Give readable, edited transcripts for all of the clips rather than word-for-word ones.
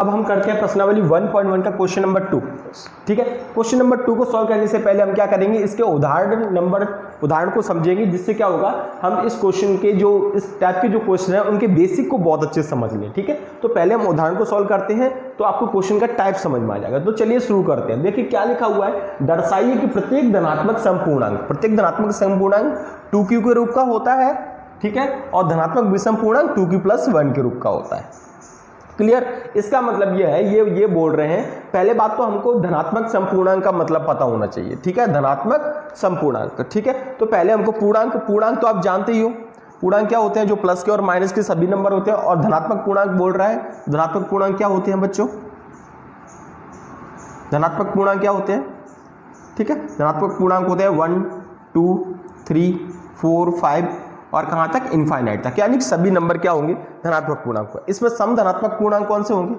अब हम करते हैं प्रश्नावली 1.1 का क्वेश्चन नंबर 2। ठीक है, क्वेश्चन नंबर 2 को सॉल्व करने से पहले हम क्या करेंगे, इसके उदाहरण को समझेंगे, जिससे क्या होगा हम इस क्वेश्चन के जो इस टाइप के जो क्वेश्चन है उनके बेसिक को बहुत अच्छे से समझ लें। ठीक है, तो पहले हम उदाहरण को सॉल्व करते हैं तो आपको क्वेश्चन का टाइप समझ में आ जाएगा। तो चलिए शुरू करते हैं। देखिए क्या लिखा हुआ है, दर्शाइए कि प्रत्येक धनात्मक समपूर्णांक 2q के रूप का होता है। ठीक है, और धनात्मक विषम पूर्णांक 2q + 1 के रूप का होता है। क्लियर, इसका मतलब ये है, ये बोल रहे हैं, पहले बात तो हमको धनात्मक समपूर्णांक का मतलब पता होना चाहिए। ठीक है, धनात्मक समपूर्णांक। ठीक है, तो पहले हमको पूर्णांक तो आप जानते ही हो, पूर्णांक क्या होते हैं, जो प्लस के और माइनस के सभी नंबर होते हैं। और धनात्मक पूर्णांक बोल रहा है, धनात्मक पूर्णांक क्या होते हैं बच्चों, धनात्मक पूर्णांक क्या होते हैं। ठीक है, धनात्मक पूर्णांक होते हैं 1 2 3 4 5 और कहां तक, इनफाइनाइट तक, यानी कि सभी नंबर क्या होंगे, धनात्मक पूर्णांक। इसमें सम धनात्मक पूर्णांक कौन से होंगे,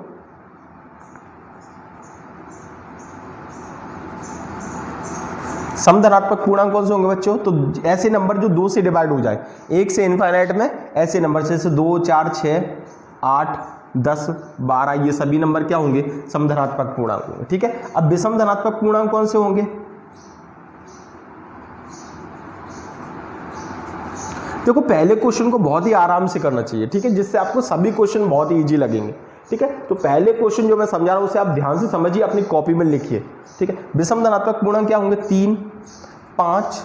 सम धनात्मक पूर्णांक कौन से होंगे बच्चों, तो ऐसे नंबर जो 2 से डिवाइड हो जाए, 1 से इनफाइनाइट में ऐसे नंबर जैसे 2 4 6 8 10 12, ये सभी नंबर क्या होंगे, सम धनात्मक पूर्णांक होंगे। ठीक है, अब विषम धनात्मक पूर्णांक कौन से होंगे, देखो पहले क्वेश्चन को बहुत ही आराम से करना चाहिए। ठीक है, जिससे आपको सभी क्वेश्चन बहुत ही इजी लगेंगे। ठीक है, तो पहले क्वेश्चन जो मैं समझा रहा हूं उसे आप ध्यान से समझिए, अपनी कॉपी में लिखिए। ठीक है, विषम धनात्मक पूर्णांक क्या होंगे, 3 5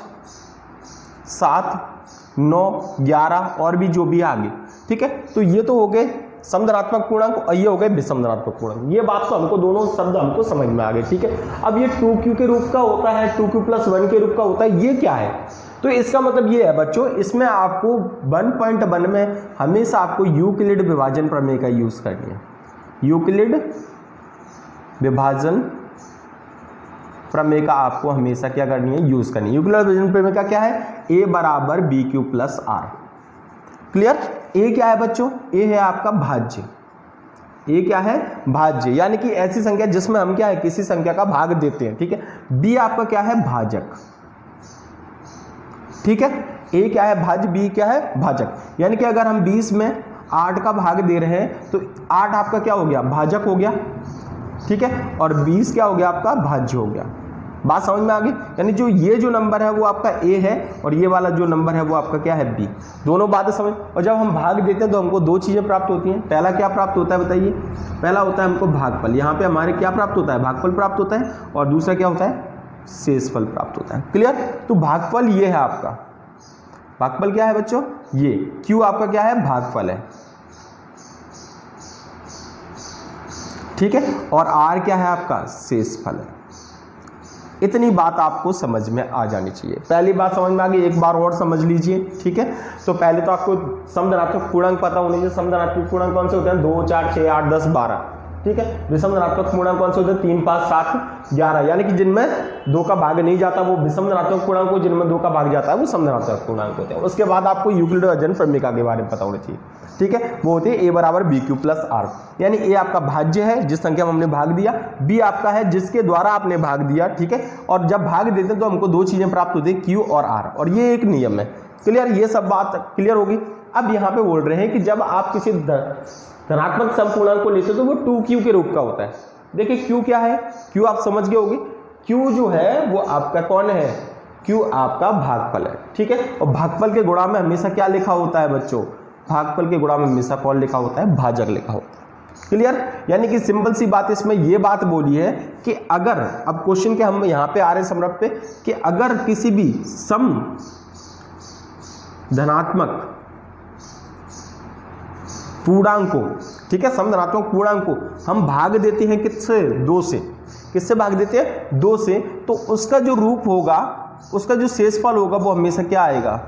7 9 11 और भी जो भी आगे। ठीक है, तो ये तो हो गए सम धनात्मक पूर्णांक और ये हो गए विषम धनात्मक पूर्णांक। ये बात तो हमको दोनों शब्द हमको समझ में आ गए। ठीक है, अब ये 2q के रूप का होता है, 2q + 1 के रूप का होता है, ये क्या है, तो इसका मतलब ये है बच्चों, इसमें आपको 1.1 में हमेशा आपको यूक्लिड विभाजन प्रमेय का यूज करनी है। यूक्लिड विभाजन प्रमेय का आपको हमेशा क्या करनी है, यूज करनी है। यूक्लिड विभाजन प्रमेय का क्या है, a = bq + r। Clear, a क्या है बच्चों, a है आपका भाज्य, a क्या है, भाज्य, यानी कि ऐसी संख्या जिसमें हम क्या है, किसी संख्या का भाग देते हैं। ठीक है, b आपका क्या है, भाजक। ठीक है, a क्या है, भाज्य, b क्या है, भाजक, यानी कि अगर हम 20 में 8 का भाग दे रहे हैं तो 8 आपका क्या हो गया, भाजक हो गया। ठीक है, और 20 क्या हो गया आपका, भाज्य हो गया। बात समझ में आ गई, यानी जो ये जो नंबर है वो आपका a है और ये वाला जो नंबर है वो आपका क्या है, b। दोनों बातें समझ। और जब हम भाग देते हैं तो हमको 2 चीजें प्राप्त होती हैं। पहला क्या प्राप्त होता है बताइए, पहला होता है हमको भागफल, यहाँ पे हमारे क्या प्राप्त होता है, भागफल प्राप्त होता है, और दूसरा क्या होता है, शेषफल प्राप्त होता है। क्लियर, तो भागफल ये है आपका, भागफल क्या है बच्चों, ये q आपका क्या है, भागफल है। ठीक है, और r क्या है आपका, शेषफल है। इतनी बात आपको समझ में आ जानी चाहिए। पहली बात समझ में आ गई, एक बार और समझ लीजिए। ठीक है, तो पहले तो आपको सम धनात्मक पूर्णांक पता होने चाहिए। सम धनात्मक पूर्णांक कौन से होते हैं, 2 4 6 8 10 12। ठीक है, विषम धनात्मक पूर्णांक कौन से होते हैं, 3 5 7 11, यानी कि जिनमें 2 का भाग नहीं जाता वो विषम धनात्मक पूर्णांक हो, जिनमें 2 का भाग जाता है वो सम धनात्मक पूर्णांक होते हैं। उसके बाद आपको यूक्लिड विभाजन प्रमेय के बारे में पता होना चाहिए। ठीक है, वो होती है a = bq + r, यानी a आपका भाज्य है जिस संख्या में हमने भाग दिया, b आपका है जिसके द्वारा आपने भाग दिया। ठीक है, और जब भाग देते हैं तो हमको 2 चीजें प्राप्त होती है, q और r, और ये एक नियम है। क्लियर, ये सब बात क्लियर होगी। अब यहाँ पे बोल रहे हैं कि जब आप किसी धनात्मक समपूर्णांक को लेते हो तो वो 2q के रूप का होता है। देखिए q क्या है, q आप समझ गए होंगे, q जो है वो आपका कौन है, q आपका भागफल है। ठीक है, और भागफल के गुणा में हमेशा क्या लिखा होता है बच्चों, भागफल के गुणा में हमेशा कौन लिखा होता है, भाजक लिखा होता है। क्लियर, यानी कि सिंपल सी बात इसमें ये बात बोली है कि अगर, अब क्वेश्चन के हम यहाँ पे आ रहे हैं समरप पे, कि अगर किसी भी सम धनात्मक पूर्णांक को, ठीक है, सम धनात्मक पूर्णांक को हम भाग देते हैं किससे, 2 से, किससे भाग देते हैं, 2 से, तो उसका जो रूप होगा, उसका जो शेषफल होगा वो हमेशा क्या आएगा,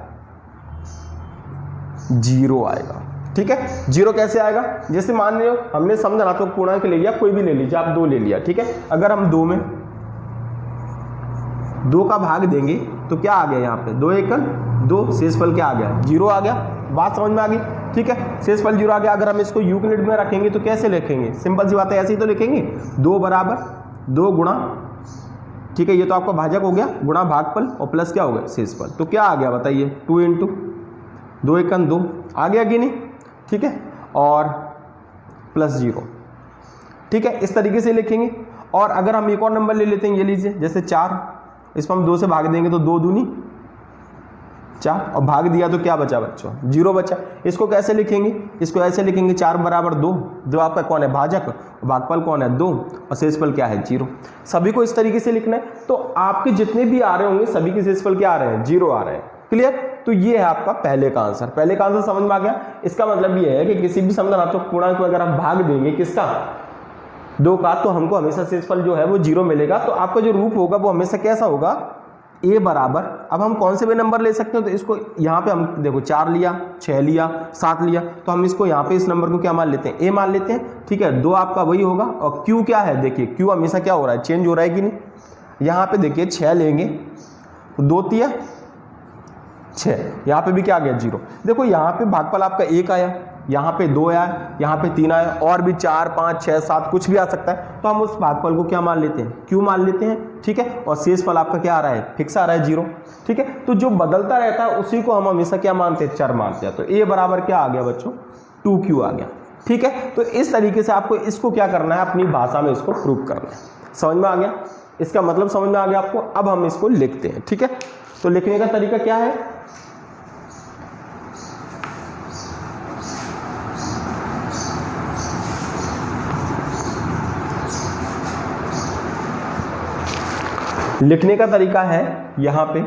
0 आएगा। ठीक है, 0 कैसे आएगा, जैसे मान लो हमने सम धनात्मक पूर्णांक ले लिया, कोई भी ले लीजिए आप, 2 ले लिया। ठीक है, अगर हम 2 में 2 का भाग देंगे तो क्या आ गया, यहाँ पे 2 1 2, शेषफल क्या आ गया, 0 आ गया। बात समझ में आ गई। ठीक है, शेषफल 0 आ गया। अगर हम इसको यूक्लिड में रखेंगे तो कैसे लिखेंगे, सिंपल सी बात है, ऐसे ही तो लिखेंगे, 2 = 2 गुणा, ठीक है, ये तो आपका भाजक हो गया, गुणा भागफल और प्लस क्या हो गया, शेषफल। तो क्या आ गया बताइए, 2 × 2 1 2 आ गया कि नहीं। ठीक है, और +0, ठीक है, इस तरीके से लिखेंगे। और अगर हम एक और नंबर ले लेते हैं, ये लीजिए जैसे 4, इसको हम 2 से भाग देंगे तो 2 दूनी 4 और भाग दिया तो क्या बचा बच्चों, 0 बचा। इसको कैसे लिखेंगे, इसको ऐसे लिखेंगे 4 बराबर 2, जो आपका कौन है भाजक, भागफल कौन है 2 और शेषफल क्या है 0। सभी को इस तरीके से लिखना है। तो आपके जितने भी आ रहे होंगे सभी के शेषफल क्या आ रहे हैं 0 आ रहे हैं। क्लियर। तो ये है आपका पहले का आंसर। पहले का आंसर समझ में आ गया। इसका मतलब ये है कि किसी भी समधनात्मक पूर्णांक को अगर आप भाग देंगे किसका, 2 का, तो हमको हमेशा शेषफल जो है वो 0 मिलेगा। तो आपका जो रूप होगा वो हमेशा कैसा होगा, a बराबर, अब हम कौन से भी नंबर ले सकते हो, तो इसको यहाँ पे हम देखो 4 लिया, 6 लिया, 7 लिया, तो हम इसको यहाँ पे इस नंबर को क्या मान लेते हैं, a मान लेते हैं। ठीक है, 2 आपका वही होगा। और q क्या है, देखिए q हमेशा क्या हो रहा है, चेंज हो रहा है कि नहीं। यहाँ पे देखिए 6 लेंगे तो 2 तिया 6, यहाँ पे भी क्या आ गया 0। देखो यहाँ पे भागफल आपका 1 आया, यहाँ पे 2 आया, यहाँ पे 3 आया, और भी 4 5 6 7 कुछ भी आ सकता है। तो हम उस भागफल को क्या मान लेते हैं, q मान लेते हैं। ठीक है, और शेषफल आपका क्या आ रहा है, फिक्स आ रहा है 0। ठीक है, तो जो बदलता रहता है उसी को हम हमेशा क्या मानते हैं, चर मानते हैं। तो a बराबर क्या आ गया बच्चों, 2q आ गया। ठीक है, तो इस तरीके से आपको इसको क्या करना है, अपनी भाषा में इसको प्रूव करना है। समझ में आ गया, इसका मतलब समझ में आ गया आपको। अब हम इसको लिखते हैं। ठीक है, तो लिखने का तरीका क्या है, लिखने का तरीका है यहां पे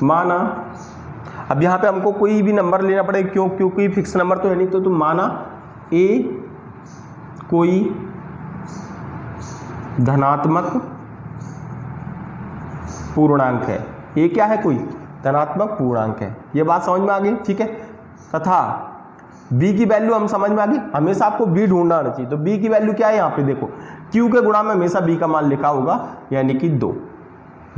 माना, अब यहां पे हमको कोई भी नंबर लेना पड़ेगा, क्यों, क्योंकि फिक्स नंबर तो है नहीं। तो माना a कोई धनात्मक पूर्णांक है, a क्या है, कोई धनात्मक पूर्णांक है। ये बात समझ में आ गई। ठीक है, तथा b की वैल्यू हम समझ में आ गई, हमेशा आपको b ढूंढना आना चाहिए। तो b की वैल्यू क्या है, यहाँ पे देखो q के गुणा में हमेशा b का मान लिखा होगा, यानी कि 2।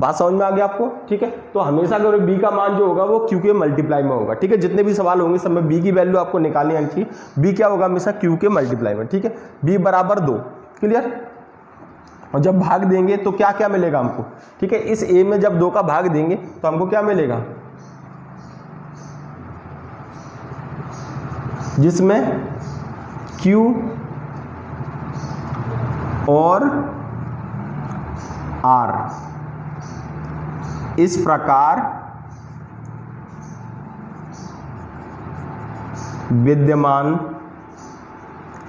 बात समझ में आ गया आपको। ठीक है, तो हमेशा अगर b का मान जो होगा वो q के मल्टीप्लाई में होगा। ठीक है, जितने भी सवाल होंगे सब में b की वैल्यू आपको निकालनी आनी चाहिए। b क्या होगा, हमेशा q के मल्टीप्लाई में। ठीक है, b बराबर 2। क्लियर। और जब भाग देंगे तो क्या क्या मिलेगा हमको, ठीक है, इस a में जब 2 का भाग देंगे तो हमको क्या मिलेगा, जिसमें q और r इस प्रकार विद्यमान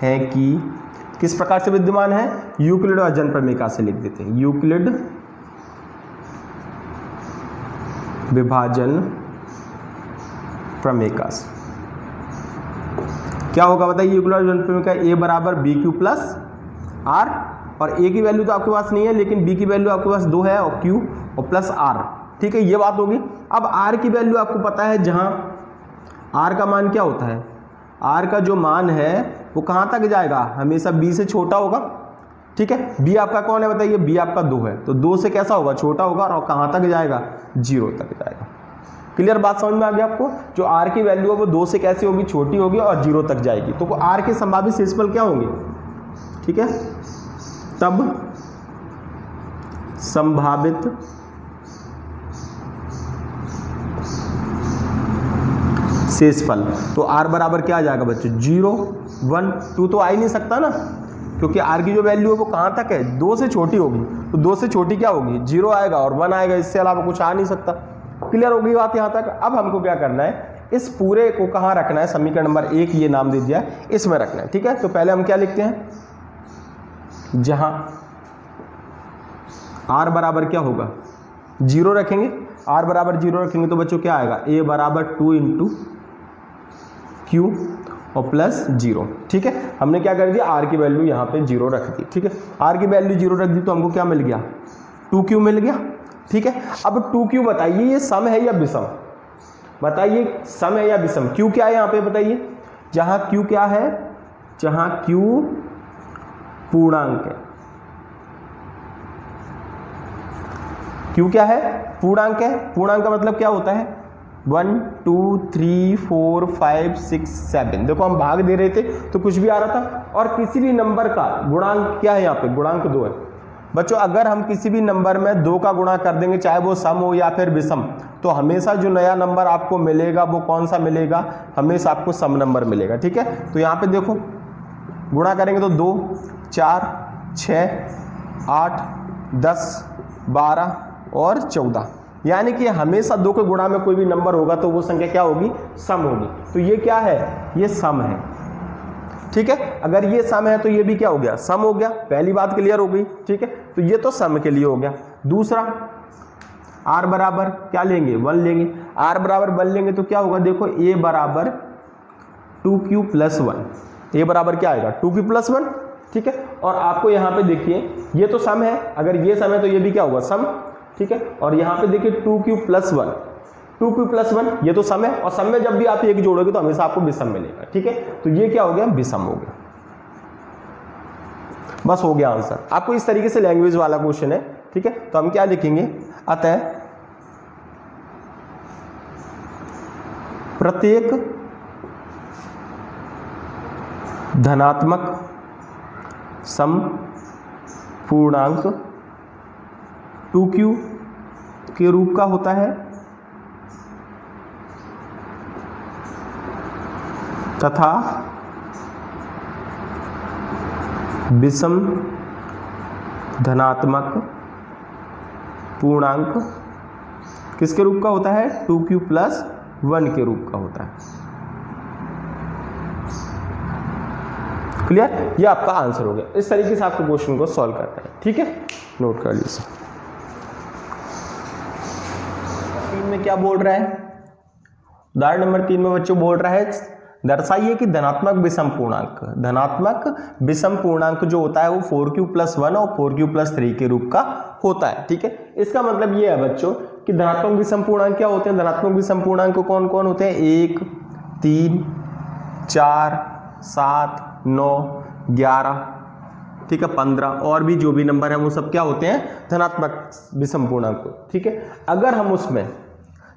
है कि, किस प्रकार से विद्यमान है, यूक्लिड अजन प्रमेय से लिख देते हैं, यूक्लिड विभाजन प्रमेय से। क्या होगा बताइए, यूक्लिड अजन प्रमेय का a बराबर bq प्लस r, और a की वैल्यू तो आपके पास नहीं है लेकिन b की वैल्यू आपके पास 2 है, और q और प्लस r। ठीक है, ये बात होगी। अब r की वैल्यू आपको पता है, जहां r का मान क्या होता है, r का जो मान है वो कहां तक जाएगा, हमेशा b से छोटा होगा। ठीक है, b आपका कौन है बताइए, b आपका 2 है, तो 2 से कैसा होगा, छोटा होगा, और कहां तक जाएगा, 0 तक जाएगा। क्लियर, बात समझ में आ गई आपको। जो r की वैल्यू है वो 2 से कैसे होगी, छोटी होगी और 0 तक जाएगी। तो r के संभावित शेषफल क्या होंगे, ठीक है, तब संभावित शेषफल, तो r बराबर क्या आ जाएगा बच्चों, 0 1 2 तो आ ही नहीं सकता ना, क्योंकि r की जो वैल्यू है वो कहाँ तक है, 2 से छोटी होगी। तो 2 से छोटी क्या होगी, 0 आएगा और 1 आएगा, इससे अलावा कुछ आ नहीं सकता। क्लियर हो गई बात यहाँ तक। अब हमको क्या करना है, इस पूरे को कहाँ रखना है, समीकरण नंबर 1 ये नाम दे दिया, इसमें रखना है। ठीक है, तो पहले हम क्या लिखते हैं, जहां r बराबर क्या होगा, 0 रखेंगे, r बराबर 0 रखेंगे तो बच्चों क्या आएगा, a बराबर 2 इंटू q और प्लस 0। ठीक है, हमने क्या कर दिया, r की वैल्यू यहाँ पे 0 रख दी। ठीक है, r की वैल्यू 0 रख दी तो हमको क्या मिल गया, 2q मिल गया। ठीक है, अब 2q बताइए ये सम है या विषम, बताइए सम है या विषम। q क्या है यहाँ पे बताइए, जहाँ q क्या है, जहाँ q पूर्णांक है, q क्या है, पूर्णांक है। पूर्णांक का मतलब क्या होता है, 1 2 3 4 5 6 7। देखो हम भाग दे रहे थे तो कुछ भी आ रहा था, और किसी भी नंबर का गुणांक क्या है, यहाँ पे गुणांक 2 है। बच्चों अगर हम किसी भी नंबर में 2 का गुणा कर देंगे, चाहे वो सम हो या फिर विषम, तो हमेशा जो नया नंबर आपको मिलेगा वो कौन सा मिलेगा, हमेशा आपको सम नंबर मिलेगा। ठीक है, तो यहाँ पे देखो गुणा करेंगे तो 2 4 6 8 10 12 और 14, यानी कि हमेशा 2 के गुणा में कोई भी नंबर होगा तो वो संख्या क्या होगी, सम होगी। तो ये क्या है, ये सम है, ठीक है। अगर ये सम है तो ये भी क्या हो गया, सम हो गया। पहली बात क्लियर हो गई, ठीक है। तो ये तो सम के लिए हो गया। दूसरा, r बराबर क्या लेंगे, 1 लेंगे। r बराबर 1 लेंगे तो क्या होगा, देखो a बराबर 2q + 1, a बराबर क्या आएगा 2q + 1, ठीक है। और आपको यहाँ पे देखिए ये तो सम है, अगर ये सम है तो ये भी क्या होगा, सम, ठीक है। और यहाँ पे देखिए 2q + 1, 2q + 1 ये तो सम है, और सम में जब भी आप एक जोड़ोगे तो हमेशा आपको विषम मिलेगा, ठीक है। तो ये क्या हो गया, विषम हो गया। बस हो गया आंसर। आपको इस तरीके से लैंग्वेज वाला क्वेश्चन है, ठीक है। तो हम क्या लिखेंगे, अतः प्रत्येक धनात्मक सम पूर्णांक 2q के रूप का होता है तथा विषम धनात्मक पूर्णांक किसके रूप का होता है, 2q + 1 के रूप का होता है। क्लियर, ये आपका आंसर हो गया। इस तरीके से आपको क्वेश्चन को सॉल्व करना है, ठीक है। नोट कर लीजिए। 3 में क्या बोल रहा है, उदाहरण नंबर 3 में बच्चों बोल रहा है, दर्शाइए कि धनात्मक विषम पूर्णांक, धनात्मक विषम पूर्णांक जो होता है वो 4q + 1 और 4q + 3 के रूप का होता है, ठीक है। इसका मतलब ये है बच्चों कि धनात्मक विषम पूर्णांक क्या होते हैं, धनात्मक विषम पूर्णांक कौन कौन होते हैं, 1 3 4 7 9 11, ठीक है, 15 और भी जो भी नंबर है वो सब क्या होते हैं, धनात्मक विषम पूर्णांक, ठीक है। अगर हम उसमें,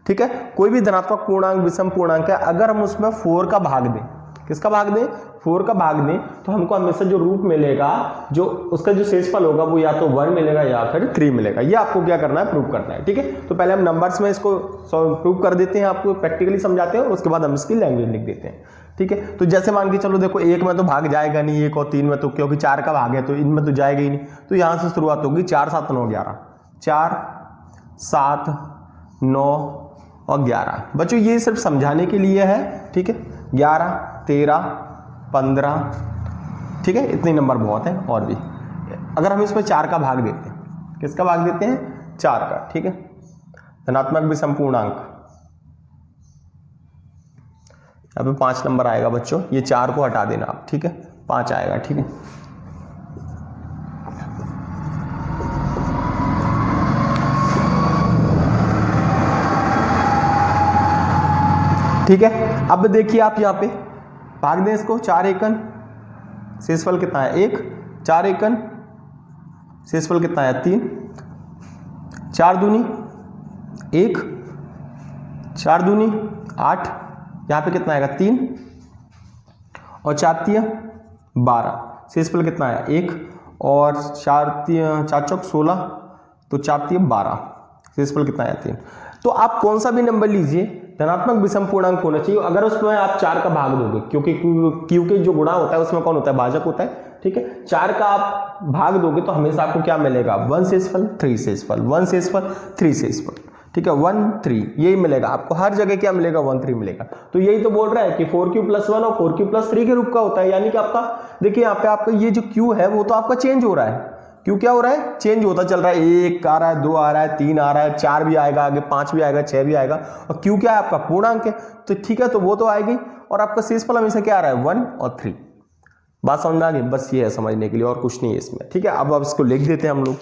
ठीक है, कोई भी धनात्मक पूर्णांक विषम पूर्णांक है, अगर हम उसमें 4 का भाग दें, किसका भाग दें, 4 का भाग दें, तो हमको हमेशा जो रूट मिलेगा, जो उसका जो शेषफल होगा वो या तो 1 मिलेगा या फिर 3 मिलेगा। ये आपको क्या करना है, प्रूव करना है, ठीक है। तो पहले हम नंबर्स में इसको प्रूव कर देते हैं, आपको प्रैक्टिकली समझाते हैं, उसके बाद हम इसकी लैंग्वेज लिख देते हैं, ठीक है। तो जैसे मान के चलो, देखो 1 में तो भाग जाएगा नहीं, 1 और 3 में तो, क्योंकि 4 का भाग है तो इनमें तो जाएगा ही नहीं। तो यहाँ से शुरुआत होगी, 4 7 9 11, 4 7 9 और 11। बच्चों ये सिर्फ समझाने के लिए है, ठीक है। 11 13 15, ठीक है, इतने नंबर बहुत है। और भी अगर हम इसमें 4 का भाग देते हैं, किसका भाग देते हैं, 4 का, ठीक है। धनात्मक विषम पूर्णांक, यहाँ पे 5 नंबर आएगा बच्चों, ये 4 को हटा देना आप, ठीक है, 5 आएगा, ठीक है। ठीक है, अब देखिए आप यहाँ पे भाग दें इसको, 4 एकन, शेषफल कितना है 1, 4 एकन, शेषफल कितना है 3, 4 दूनी 1, 4 दूनी 8, यहाँ पे कितना आएगा 3, और 4 तिया 12, शेषफल कितना है 1, और 4 चौक 16, तो 4 तिया 12, शेषफल कितना है 3। तो आप कौन सा भी नंबर लीजिए, धनात्मक विषम पूर्णांक होना चाहिए। अगर उसमें आप 4 का भाग दोगे, क्योंकि जो गुणा होता है उसमें कौन होता है, भाजक होता है, ठीक है। 4 का आप भाग दोगे तो हमेशा आपको क्या मिलेगा, 1 शेषफल 3 शेषफल, 1 शेषफल 3 शेषफल, ठीक है, 1 3, यही मिलेगा आपको हर जगह, क्या मिलेगा 1 3 मिलेगा। तो यही तो बोल रहा है कि 4q + 1 और 4q + 3 के रूप का होता है, यानी कि आपका देखिए यहाँ पे आपका ये जो q है वो तो आपका चेंज हो रहा है, क्यों क्या हो रहा है, चेंज होता चल रहा है, 1 आ रहा है, 2 आ रहा है, 3 आ रहा है, 4 भी आएगा, आगे 5 भी आएगा, 6 भी आएगा, और क्यों क्या है आपका पूर्णांक है, तो ठीक है, तो वो तो आएगी। और आपका शेषफल हमेशा क्या आ रहा है, 1 और 3। बात समझ आ गई, बस ये है समझने के लिए, और कुछ नहीं है इसमें, ठीक है। अब इसको लिख देते हैं हम लोग,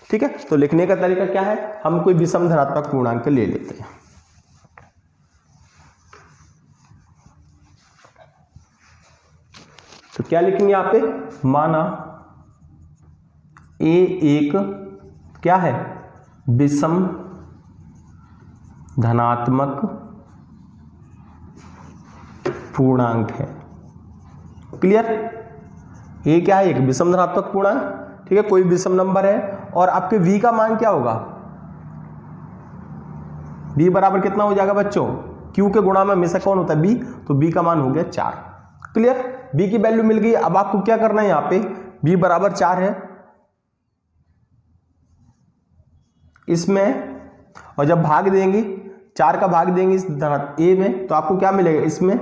ठीक है। तो लिखने का तरीका क्या है, हम कोई विषम धनात्मक पूर्णांक ले लेते हैं, तो क्या लिखेंगे यहाँ पे, माना ए एक क्या है, विषम धनात्मक पूर्णांक है। क्लियर, ए क्या है, एक विषम धनात्मक पूर्णांक, ठीक है, कोई विषम नंबर है, और आपके v का मान क्या होगा, v बराबर कितना हो जाएगा बच्चों, q के गुणा में हमेशा कौन होता है b, तो b का मान हो गया 4। क्लियर। b की वैल्यू मिल गई। अब आपको क्या करना है, यहाँ पे b बराबर 4 है इसमें, और जब भाग देंगे 4 का भाग देंगे इस a में, तो आपको क्या मिलेगा इसमें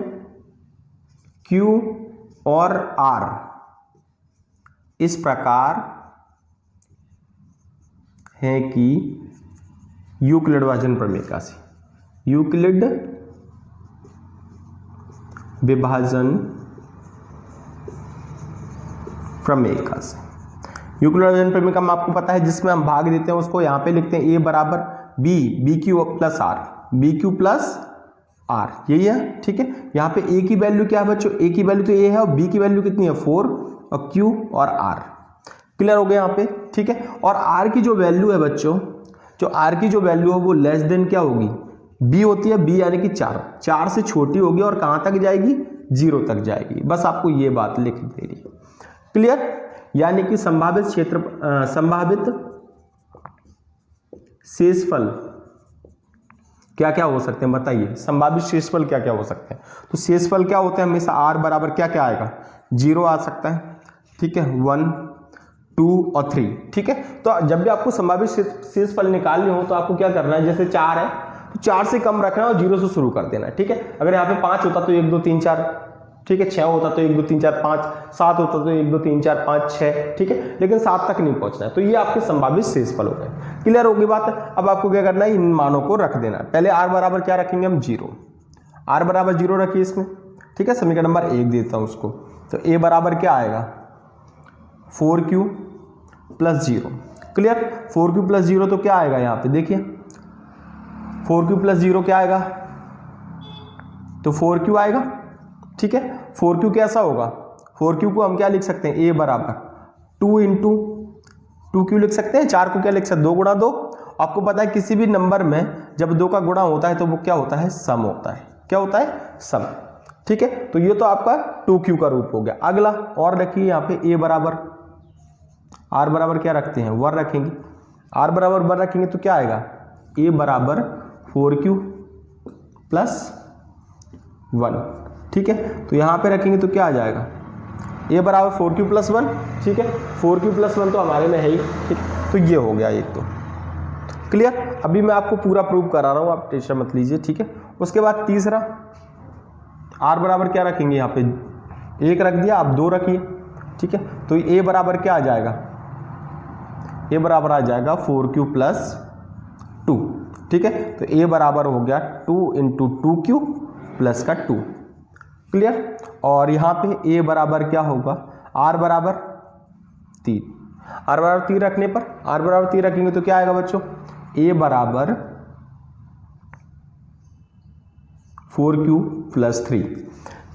q और r इस प्रकार है कि यूक्लिड विभाजन प्रमेय से, यूक्लिड विभाजन प्रमेय से। यूक्लिड विभाजन प्रमेय का आपको पता है, जिसमें हम भाग देते हैं उसको यहाँ पे लिखते हैं a बराबर B Q plus R, B Q plus R, यही है। ठीक है, यहाँ पे a की वैल्यू क्या है बच्चों, a की वैल्यू तो a है और b की वैल्यू कितनी है 4, और q और r। क्लियर हो गया यहाँ पे। ठीक है, और r की जो वैल्यू है बच्चों, जो r की जो वैल्यू है वो लेस देन क्या होगी, b होती है, b यानी कि 4 से छोटी होगी और कहाँ तक जाएगी 0 तक जाएगी। बस आपको ये बात लिख दे रही है। क्लियर, यानी कि संभावित क्षेत्र संभावित शेषफल क्या क्या हो सकते हैं बताइए, संभावित शेषफल क्या क्या हो सकते हैं। तो शेषफल क्या होते हैं, हमेशा r बराबर क्या क्या आएगा 0 आ सकता है, ठीक है, 1 2 और 3। ठीक है, तो जब भी आपको संभावित शेषफल निकालने हो तो आपको क्या करना है, जैसे 4 है तो 4 से कम रखना है और 0 से शुरू कर देना है। ठीक है, अगर यहाँ पे 5 होता तो 1 2 3 4, ठीक है, 6 होता तो 1 2 3 4 5, 7 होता तो 1 2 3 4 5 6, ठीक है, लेकिन 7 तक नहीं पहुंचना है। तो ये आपके संभावित शेषफल हो गए। क्लियर होगी बात। अब आपको क्या करना है, इन मानों को रख देना है। पहले r बराबर क्या रखेंगे हम 0, r बराबर 0 रखिए इसमें। ठीक है, समीकरण नंबर 1 देता हूं उसको, तो a बराबर क्या आएगा 4q plus 0। Clear, 4q plus 0 तो क्या आएगा, यहाँ पे देखिए 4q प्लस 0 क्या आएगा, तो 4q आएगा। ठीक है, 4q कैसा होगा, 4q को हम क्या लिख सकते हैं, a बराबर 2 इंटू 2q लिख सकते हैं, 4 को क्या लिख सकते हैं 2 गुणा 2। आपको पता है किसी भी नंबर में जब 2 का गुणा होता है तो वो क्या होता है, सम होता है। क्या होता है, सम। ठीक है, तो ये तो आपका 2q का रूप हो गया। अगला और रखिए यहाँ पे a बराबर, r बराबर क्या रखते हैं 1 रखेंगे, r बराबर 1 रखेंगे तो क्या आएगा a बराबर 4q प्लस 1। ठीक है, तो यहाँ पे रखेंगे तो क्या आ जाएगा a बराबर 4q प्लस 1। ठीक है, 4q प्लस 1 तो हमारे में है ही। ठीक, तो ये हो गया एक तो। क्लियर, अभी मैं आपको पूरा प्रूव करा रहा हूँ, आप टेंशन मत लीजिए। ठीक है, उसके बाद तीसरा r बराबर क्या रखेंगे, यहाँ पे 1 रख दिया, आप 2 रखिए। ठीक है, तो a बराबर क्या आ जाएगा, a बराबर आ जाएगा 4q प्लस 2। ठीक है, तो a बराबर हो गया 2 इंटू 2q प्लस का 2। क्लियर, और यहाँ पे a बराबर क्या होगा, r बराबर 3, r बराबर 3 रखने पर, r बराबर 3 रखेंगे तो क्या आएगा बच्चों, a बराबर 4q प्लस 3।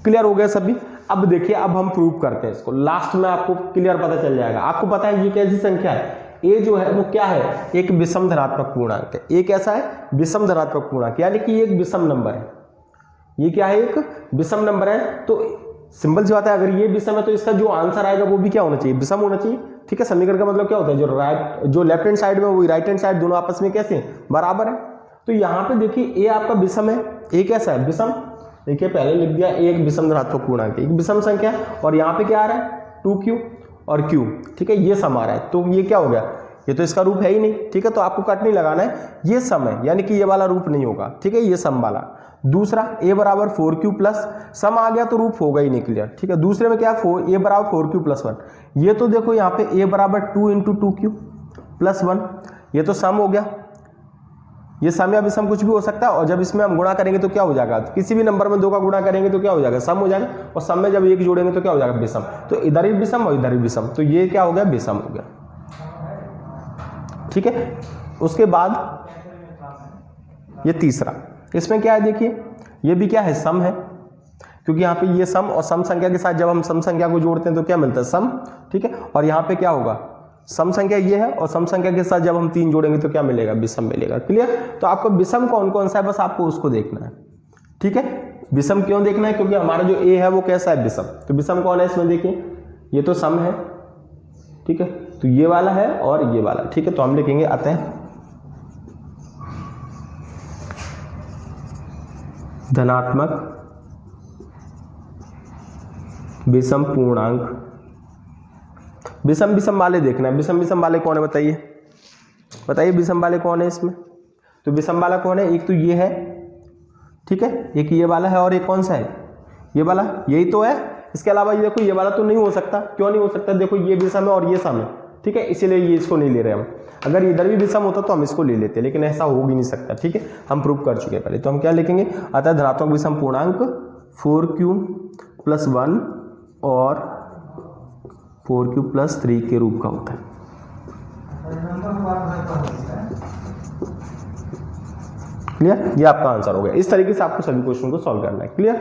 क्लियर हो गया सभी। अब देखिए, अब हम प्रूव करते हैं इसको, लास्ट में आपको क्लियर पता चल जाएगा। आपको पता है ये कैसी संख्या है, a जो है वो क्या है, एक विषम धनात्मक पूर्णांक है। a कैसा है, विषम धनात्मक पूर्णांक, यानी कि एक विषम नंबर है। ये क्या है, एक विषम नंबर है। तो सिंपल सी बात है, अगर ये विषम है तो इसका जो आंसर आएगा वो भी क्या होना चाहिए, विषम होना चाहिए। ठीक है, समीकरण का मतलब क्या होता है, जो लेफ्ट हैंड साइड में वो राइट हैंड साइड दोनों आपस में कैसे हैं, बराबर है। तो यहाँ पे देखिए a आपका विषम है, a कैसा है, विषम। देखिए पहले लिख दिया एक विषम धनात्मक पूर्णांक, एक विषम संख्या है, और यहाँ पे क्या आ रहा है 2q और q। ठीक है, ये सम आ रहा है, तो ये क्या हो गया, ये तो इसका रूप है ही नहीं। ठीक है, तो आपको कट नहीं लगाना है, ये सम है, यानी कि ये वाला रूप नहीं होगा। ठीक है, ये सम वाला। दूसरा a बराबर 4q प्लस, सम आ गया तो रूप होगा ही नहीं। क्लियर, ठीक है। दूसरे में क्या है, a बराबर 4q प्लस 1। ये तो देखो यहाँ पे a बराबर 2 इंटू 2q प्लस 1, ये तो सम हो गया। ये सम या विषम कुछ भी हो सकता है, और जब इसमें हम गुणा करेंगे तो क्या हो जाएगा, किसी भी नंबर में 2 का गुणा करेंगे तो क्या हो जाएगा, सम हो जाएगा, और सम में जब 1 जोड़ेंगे तो क्या हो जाएगा, विषम। तो इधर ही विषम और इधर ही विषम, तो ये क्या हो गया, विषम हो गया। ठीक है, उसके बाद ये तीसरा, इसमें क्या है देखिए, ये भी क्या है, सम है, क्योंकि यहाँ पे ये सम और सम संख्या के साथ जब हम सम संख्या को जोड़ते हैं तो क्या मिलता है, सम। ठीक है, और यहाँ पे क्या होगा, सम संख्या ये है, और सम संख्या के साथ जब हम 3 जोड़ेंगे तो क्या मिलेगा, विषम मिलेगा। क्लियर, तो आपको विषम कौन कौन सा है, बस आपको उसको देखना है। ठीक है, विषम क्यों देखना है, क्योंकि हमारा जो a है वो कैसा है, विषम। तो विषम कौन है इसमें, देखिए ये तो सम है। ठीक है, तो ये वाला है और ये वाला। ठीक है, तो हम लिखेंगे अतः धनात्मक विषम पूर्णांक। विषम विषम वाले देखना है, विषम विषम वाले कौन है बताइए, बताइए विषम वाले कौन है इसमें। तो विषम वाला कौन है, एक तो ये है, ठीक है, एक ये वाला है और एक कौन सा है, ये वाला, यही तो है। इसके अलावा ये देखो ये वाला तो नहीं हो सकता, क्यों नहीं हो सकता, देखो ये विषम है और ये सम है, ठीक है, इसीलिए ये इसको नहीं ले रहे हम। अगर इधर भी विषम होता तो हम इसको ले लेते, लेकिन ऐसा हो भी नहीं सकता, ठीक है, हम प्रूव कर चुके हैं पहले। तो हम क्या लिखेंगे, अतः धनात्मक विषम पूर्णांक 4q + 1 और 4q + 3 के रूप का होता है। क्लियर, ये आपका आंसर हो गया। इस तरीके से आपको सभी क्वेश्चन को सॉल्व करना है। क्लियर।